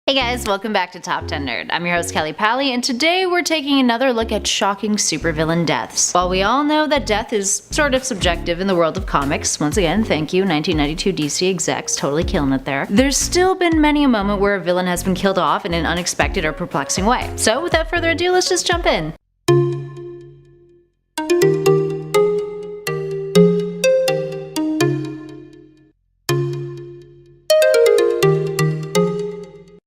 Hey guys, welcome back to Top 10 Nerd. I'm your host Kelly Pally, and today we're taking another look at shocking supervillain deaths. While we all know that death is sort of subjective in the world of comics, once again, thank you 1992 DC execs, totally killing it there, there's still been many a moment where a villain has been killed off in an unexpected or perplexing way. So without further ado, let's just jump in.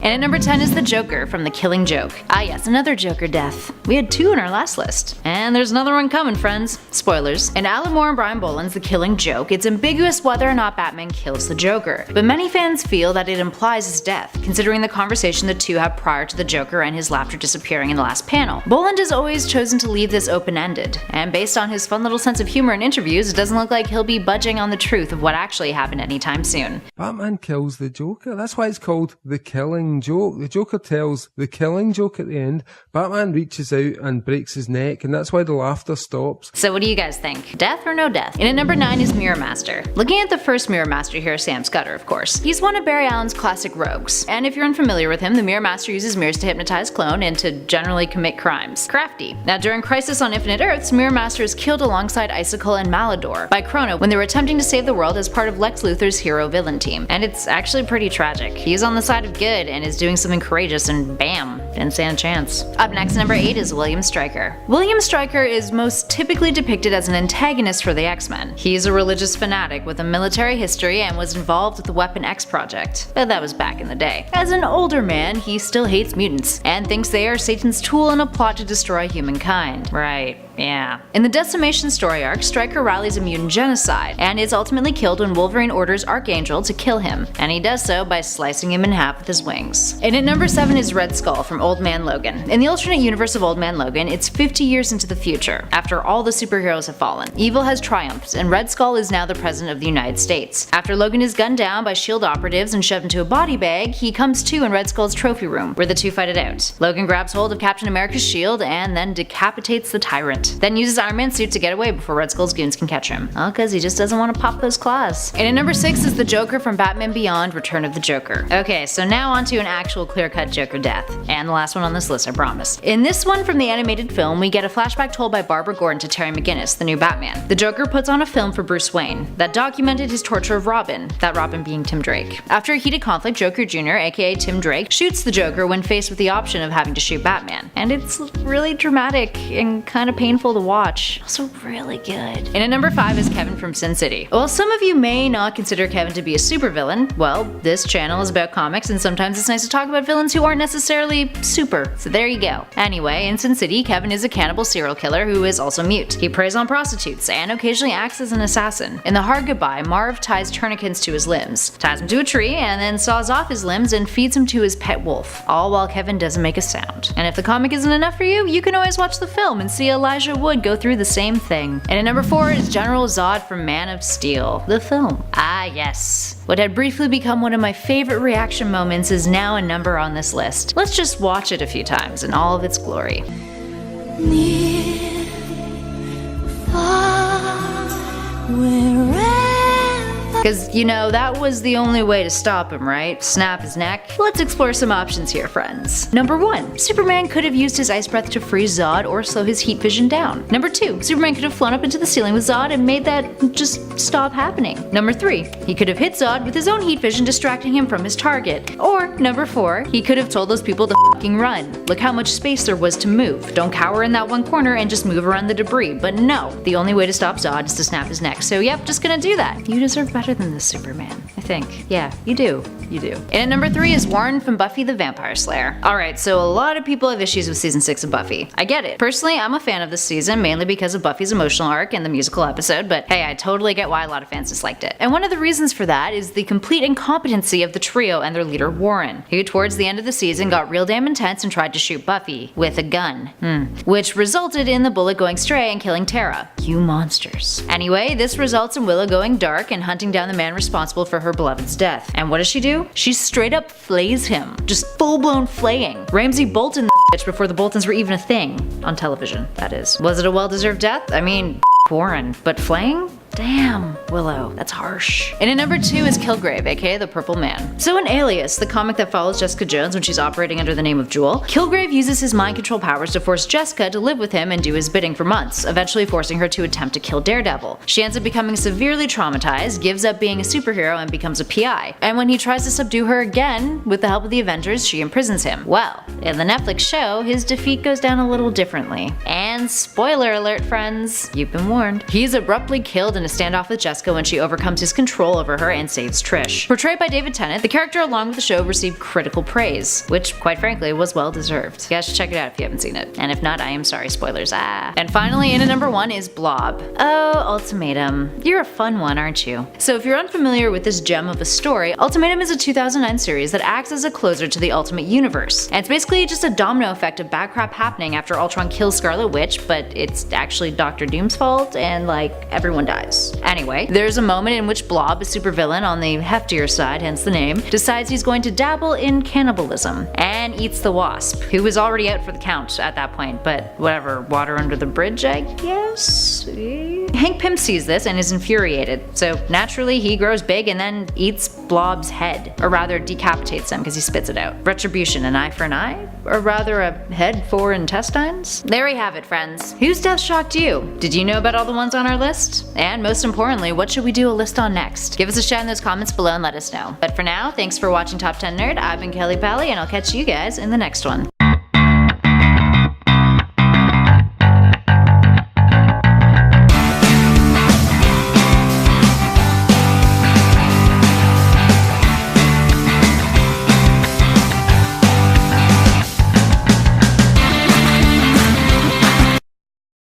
And at number 10 is the Joker from The Killing Joke. Ah yes, another Joker death. We had two in our last list. And there's another one coming, friends. Spoilers. In Alan Moore and Brian Boland's The Killing Joke, it's ambiguous whether or not Batman kills the Joker. But many fans feel that it implies his death, considering the conversation the two had prior to the Joker and his laughter disappearing in the last panel. Boland has always chosen to leave this open-ended, and based on his fun little sense of humor in interviews, it doesn't look like he'll be budging on the truth of what actually happened anytime soon. Batman kills the Joker. That's why it's called The Killing Joke. The Joker tells the killing joke at the end. Batman reaches out and breaks his neck, and that's why the laughter stops. So what do you guys think? Death or no death? And at number 9 is Mirror Master. Looking at the first Mirror Master here, Sam Scudder, of course. He's one of Barry Allen's classic rogues. And if you're unfamiliar with him, the Mirror Master uses mirrors to hypnotize clone and to generally commit crimes. Crafty. Now during Crisis on Infinite Earths, Mirror Master is killed alongside Icicle and Malidor by Chrono when they were attempting to save the world as part of Lex Luthor's hero-villain team. And it's actually pretty tragic. He's on the side of good and is doing something courageous, and bam, didn't stand a chance. Up next, number 8 is William Stryker. William Stryker is most typically depicted as an antagonist for the X-Men. He's a religious fanatic with a military history and was involved with the Weapon X project, but that was back in the day. As an older man, he still hates mutants and thinks they are Satan's tool in a plot to destroy humankind. Right. Yeah. In the Decimation story arc, Stryker rallies a mutant genocide, and is ultimately killed when Wolverine orders Archangel to kill him, and he does so by slicing him in half with his wings. And at number 7 is Red Skull from Old Man Logan. In the alternate universe of Old Man Logan, it's 50 years into the future, after all the superheroes have fallen. Evil has triumphed, and Red Skull is now the President of the United States. After Logan is gunned down by S.H.I.E.L.D. operatives and shoved into a body bag, he comes to in Red Skull's trophy room, where the two fight it out. Logan grabs hold of Captain America's shield and then decapitates the tyrant, then uses Iron Man's suit to get away before Red Skull's goons can catch him. All cause he just doesn't want to pop those claws. And at number 6 is the Joker from Batman Beyond: Return of the Joker. Okay, so now onto an actual clear-cut Joker death, and the last one on this list, I promise. In this one from the animated film, we get a flashback told by Barbara Gordon to Terry McGinnis, the new Batman. The Joker puts on a film for Bruce Wayne that documented his torture of Robin, that Robin being Tim Drake. After a heated conflict, Joker Jr., aka Tim Drake, shoots the Joker when faced with the option of having to shoot Batman. And it's really dramatic and kind of painful to watch. Also really good. And at number 5 is Kevin from Sin City. While some of you may not consider Kevin to be a supervillain, well, this channel is about comics, and sometimes it's nice to talk about villains who aren't necessarily super. So there you go. Anyway, in Sin City, Kevin is a cannibal serial killer who is also mute. He preys on prostitutes and occasionally acts as an assassin. In The Hard Goodbye, Marv ties tourniquets to his limbs, ties him to a tree, and then saws off his limbs and feeds him to his pet wolf, all while Kevin doesn't make a sound. And if the comic isn't enough for you, you can always watch the film and see Elijah Wood go through the same thing. And at number 4 is General Zod from Man of Steel, the film. Ah yes. What had briefly become one of my favorite reaction moments is now a number on this list. Let's just watch it a few times in all of its glory. Near, far, wherever. Because, you know, that was the only way to stop him, right? Snap his neck. Let's explore some options here, friends. Number 1. Superman could have used his ice breath to freeze Zod or slow his heat vision down. Number 2. Superman could have flown up into the ceiling with Zod and made that just stop happening. Number 3. He could have hit Zod with his own heat vision, distracting him from his target. Or, number 4. He could have told those people to fucking run. Look how much space there was to move. Don't cower in that one corner and just move around the debris. But no, the only way to stop Zod is to snap his neck. So yep, just gonna do that. You deserve better than this, Superman. I think. Yeah, you do. You do. And at number 3 is Warren from Buffy the Vampire Slayer. Alright, so a lot of people have issues with season 6 of Buffy. I get it. Personally, I'm a fan of this season, mainly because of Buffy's emotional arc and the musical episode, but hey, I totally get why a lot of fans disliked it. And one of the reasons for that is the complete incompetency of the trio and their leader Warren, who towards the end of the season got real damn intense and tried to shoot Buffy with a gun. Which resulted in the bullet going stray and killing Tara. You monsters. Anyway, this results in Willow going dark and hunting down the man responsible for her beloved's death. And what does she do? She straight up flays him. Just full-blown flaying. Ramsay Bolton the bitch before the Boltons were even a thing. On television, that is. Was it a well-deserved death? I mean, Warren. But flaying? Damn, Willow, that's harsh. And at number 2 is Kilgrave, aka the Purple Man. So in Alias, the comic that follows Jessica Jones when she's operating under the name of Jewel, Kilgrave uses his mind control powers to force Jessica to live with him and do his bidding for months, eventually forcing her to attempt to kill Daredevil. She ends up becoming severely traumatized, gives up being a superhero, and becomes a PI. And when he tries to subdue her again, with the help of the Avengers, she imprisons him. Well, in the Netflix show, his defeat goes down a little differently. And spoiler alert, friends, you've been warned. He's abruptly killed in a standoff with Jessica when she overcomes his control over her and saves Trish. Portrayed by David Tennant, the character along with the show received critical praise, which quite frankly was well deserved. You guys should check it out if you haven't seen it. And if not, I am sorry, spoilers. And finally, in at number 1 is Blob. Oh, Ultimatum. You're a fun one, aren't you? So if you're unfamiliar with this gem of a story, Ultimatum is a 2009 series that acts as a closer to the Ultimate Universe. And it's basically just a domino effect of bad crap happening after Ultron kills Scarlet Witch, but it's actually Dr. Doom's fault and like everyone dies. Anyway, there's a moment in which Blob, a supervillain on the heftier side, hence the name, decides he's going to dabble in cannibalism and eats the Wasp, who was already out for the count at that point, but whatever, water under the bridge, I guess? Hank Pym sees this and is infuriated, so naturally he grows big and then eats Blob's head, or rather decapitates him because he spits it out. Retribution, an eye for an eye? Or rather a head for intestines? There we have it, friends. Whose death shocked you? Did you know about all the ones on our list? And most importantly, what should we do a list on next? Give us a shout in those comments below and let us know. But for now, thanks for watching Top 10 Nerd. I've been Kelly Pally, and I'll catch you guys in the next one.